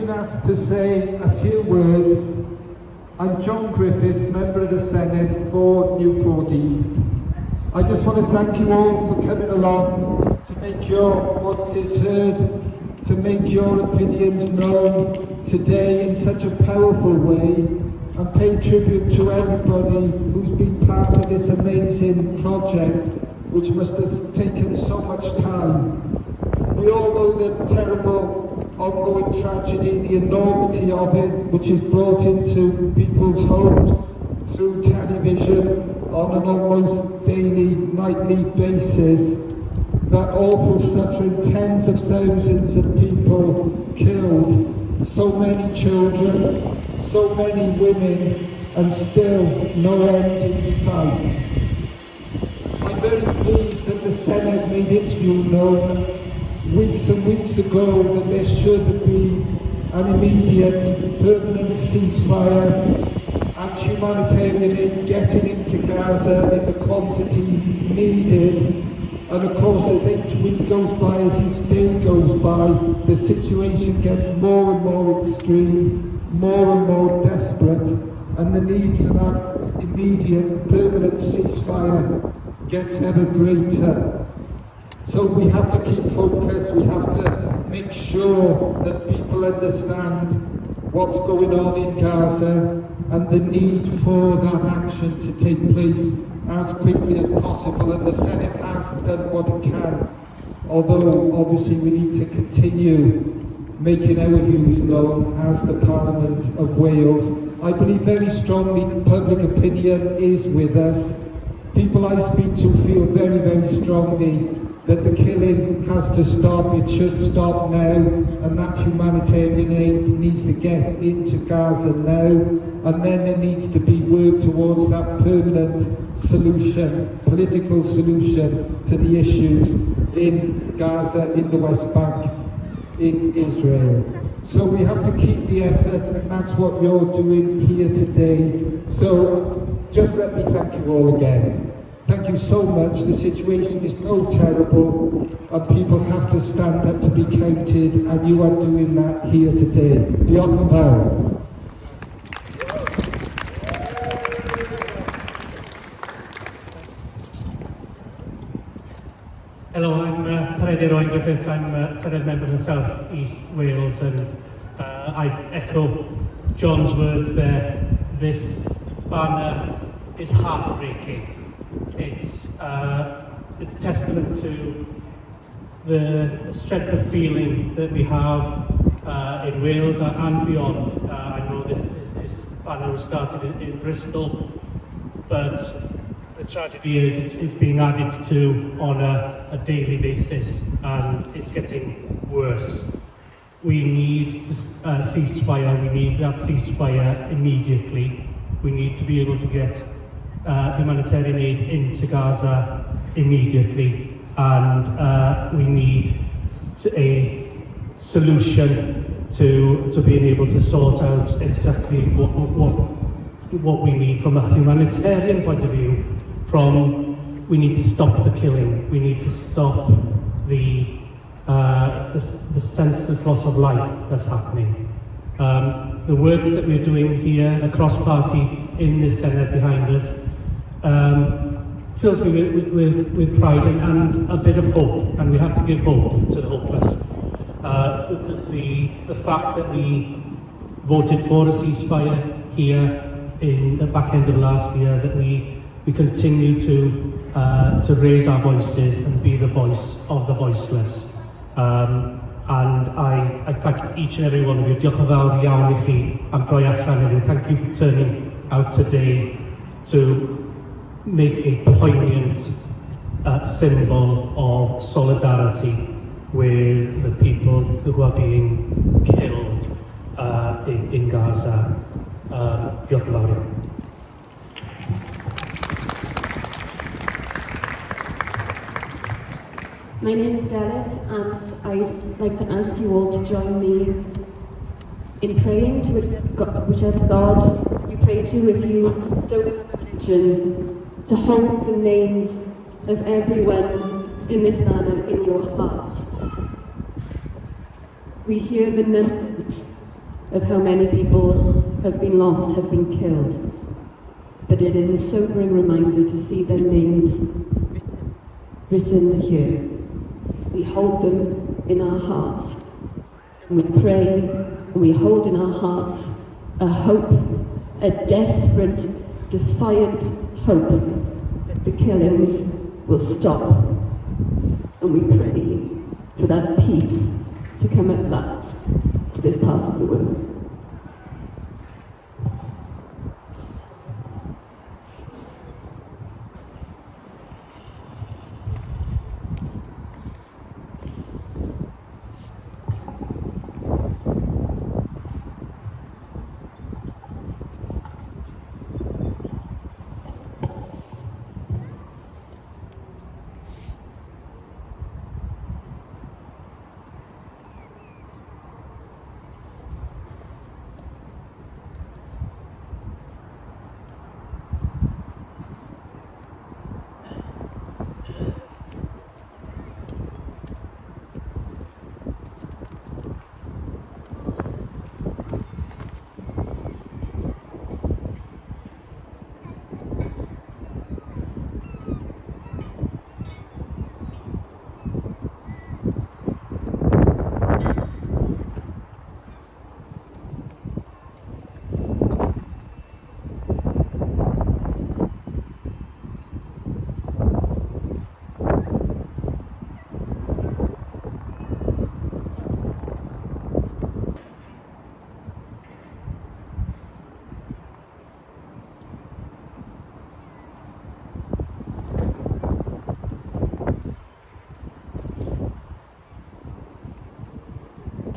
been asked to say a few words. I'm John Griffiths, member of the Senedd for Newport East. I just want to thank you all for coming along to make your voices heard, to make your opinions known today in such a powerful way, and pay tribute to everybody who's been part of this amazing project, which must have taken so much time. We all know the terrible ongoing tragedy, the enormity of it, which is brought into people's homes through television on an almost daily, nightly basis. That awful suffering, tens of thousands of people killed, so many children, so many women, and still no end in sight. I'm very pleased that the Senedd made its view known weeks and weeks ago that there should have been an immediate permanent ceasefire and humanitarian aid getting into Gaza in the quantities needed. And of course, as each week goes by, as each day goes by, the situation gets more and more extreme, more and more desperate, and the need for that immediate permanent ceasefire gets ever greater. So we have to keep focused, we have to make sure that people understand what's going on in Gaza and the need for that action to take place as quickly as possible, and the Senedd has done what it can, although obviously we need to continue making our views known as the Parliament of Wales. I believe very strongly that public opinion is with us. People I speak to feel very, very strongly that the killing has to stop, it should stop now, and that humanitarian aid needs to get into Gaza now, and then there needs to be work towards that permanent solution, political solution to the issues in Gaza, in the West Bank, in Israel. So we have to keep the effort, and that's what you're doing here today. So just let me thank you all again. Thank you so much. The situation is so terrible, and people have to stand up to be counted, and you are doing that here today. Diolch yn fawr. Hello, I'm Roy Griffiths. I'm a Senedd member of the South East Wales, and I echo John's words there. This banner is heartbreaking. It's testament to the strength of feeling that we have in Wales and beyond. I know this banner was started in Bristol, but the tragedy is it's being added to on a daily basis, and it's getting worse. We need to ceasefire. We need that ceasefire immediately. We need to be able to get humanitarian aid into Gaza immediately, and we need a solution to being able to sort out exactly what we need from a humanitarian point of view. We need to stop the killing. We need to stop the senseless loss of life that's happening. The work that we're doing here across party in this Senedd behind us fills me with pride and a bit of hope, and we have to give hope to the hopeless. The fact that we voted for a ceasefire here in the back end of last year, that we continue to raise our voices and be the voice of the voiceless. And I thank each and every one of you. Diolch yn fawr iawn I chi am droi allan heddiw. Thank you for turning out today to make a poignant symbol of solidarity with the people who are being killed in Gaza. Diolch yn fawr iawn. My name is Delith, and I'd like to ask you all to join me in praying to whichever God you pray to. If you don't have a religion, to hold the names of everyone in this manner in your hearts. We hear the numbers of how many people have been lost, have been killed. But it is a sobering reminder to see their names written here. We hold them in our hearts, and we pray, and we hold in our hearts a hope, a desperate, defiant hope that the killings will stop. And we pray for that peace to come at last to this part of the world.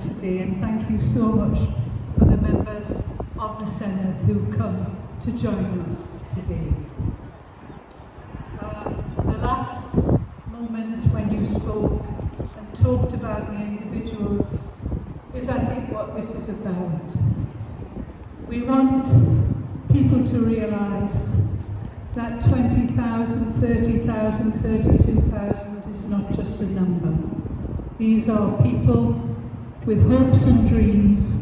Today, and thank you so much for the members of the Senedd who come to join us today. The last moment when you spoke and talked about the individuals is, I think, what this is about. We want people to realise that 20,000, 30,000, 32,000 is not just a number. These are people with hopes and dreams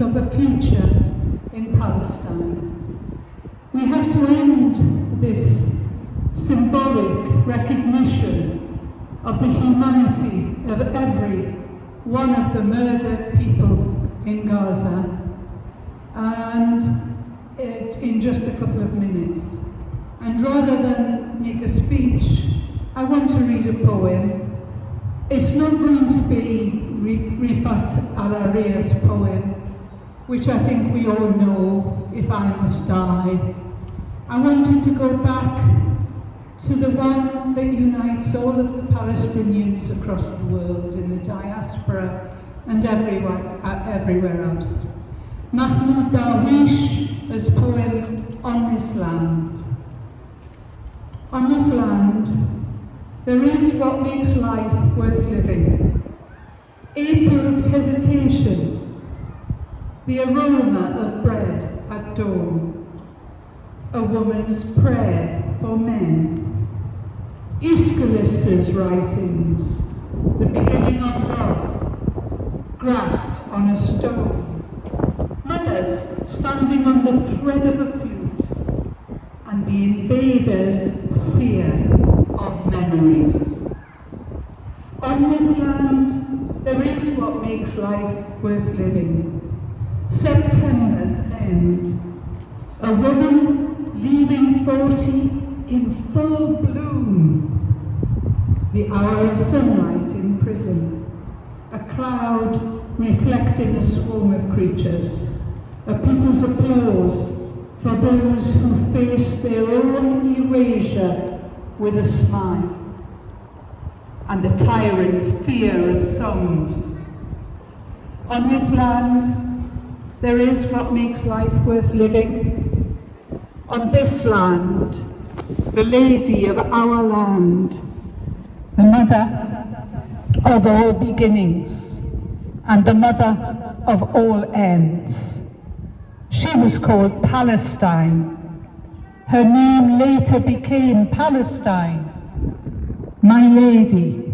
of a future in Palestine. We have to end this symbolic recognition of the humanity of every one of the murdered people in Gaza, and in just a couple of minutes. And rather than make a speech, I want to read a poem. It's not going to be Rifat al-Hari's poem, which I think we all know, If I Must Die. I wanted to go back to the one that unites all of the Palestinians across the world, in the diaspora and everywhere else. Mahmoud Darwish's poem, On This Land. On this land, there is what makes life worth living. April's hesitation, the aroma of bread at dawn, a woman's prayer for men, Aeschylus's writings, the beginning of love, grass on a stone, mothers standing on the thread of a flute, and the invader's fear of memories. On this land, there is what makes life worth living. September's end. A woman leaving 40 in full bloom. The hour of sunlight in prison. A cloud reflecting a swarm of creatures. A people's applause for those who face their own erasure with a smile. And the tyrant's fear of songs. On this land, there is what makes life worth living. On this land, the lady of our land, the mother of all beginnings, and the mother of all ends. She was called Palestine. Her name later became Palestine. My lady,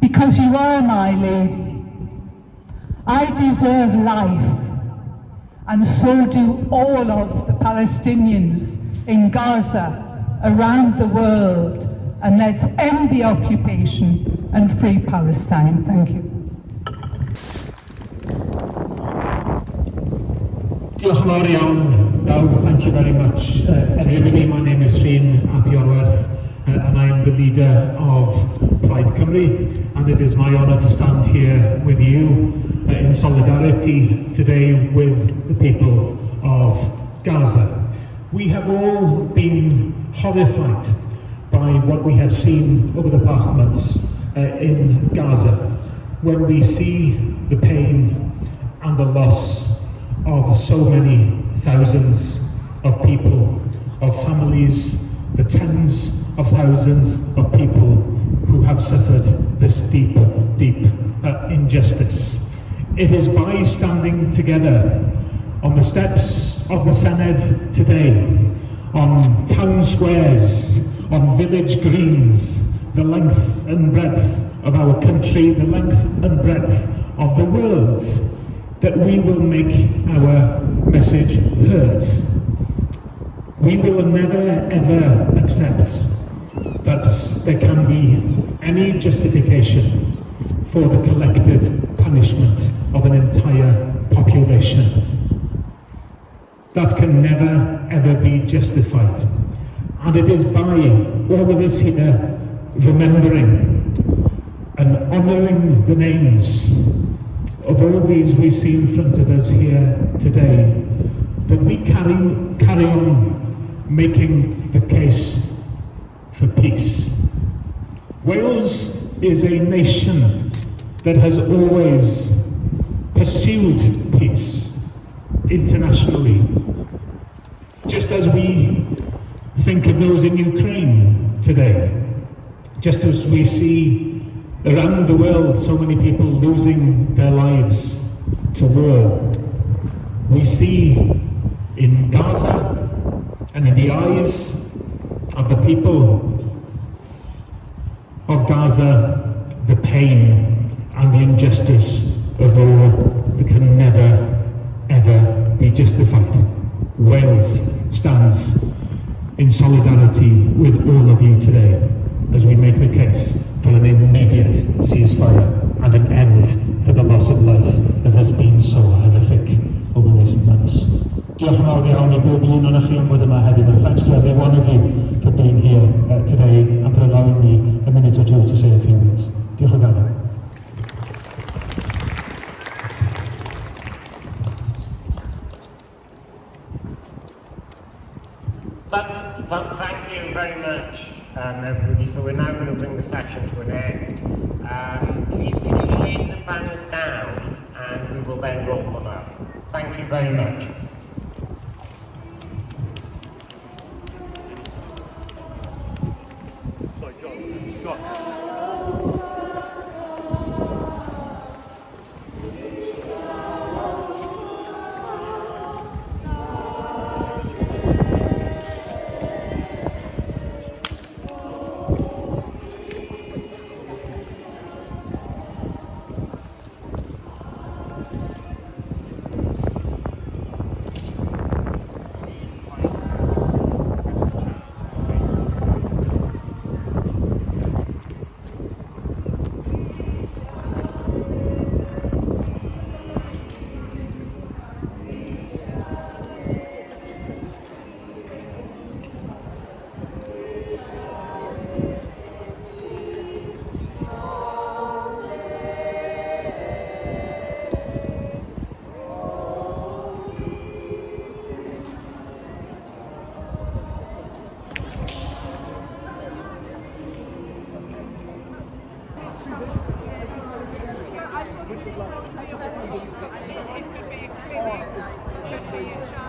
because you are my lady. I deserve life, and so do all of the Palestinians in Gaza, around the world, and let's end the occupation and free Palestine. Thank you. Diolch yn fawr iawn. No, thank you very much. Everybody, my name is Rhyn Apiorwerth, and I'm the leader of Plaid Cymru, and it is my honour to stand here with you in solidarity today with the people of Gaza. We have all been horrified by what we have seen over the past months in Gaza, when we see the pain and the loss of so many thousands of people, of families, the tens of thousands of people who have suffered this deep, deep injustice. It is by standing together on the steps of the Senedd today, on town squares, on village greens, the length and breadth of our country, the length and breadth of the world, that we will make our message heard. We will never ever accept that there can be any justification for the collective punishment of an entire population. That can never ever be justified. And it is by all of us here remembering and honouring the names of all these we see in front of us here today that we carry on making the case for peace. Wales is a nation that has always pursued peace internationally. Just as we think of those in Ukraine today, just as we see around the world so many people losing their lives to war, we see in Gaza and in the eyes of the people of Gaza the pain and the injustice of war that can never ever be justified. Wales stands in solidarity with all of you today as we make the case for an immediate ceasefire and an end to the loss of life that has been so horrific over recent months. Diolch yn fawr iawn I bob un o'ch chi am fod yma heddiw, and thanks to every one of you for being here today and for allowing me a minute or two to say a few words. Diolch yn fawr. Thank you very much, everybody. So we're now going to bring the session to an end. Please could you lay the banners down and we will then roll them up. Thank you very much. It could be a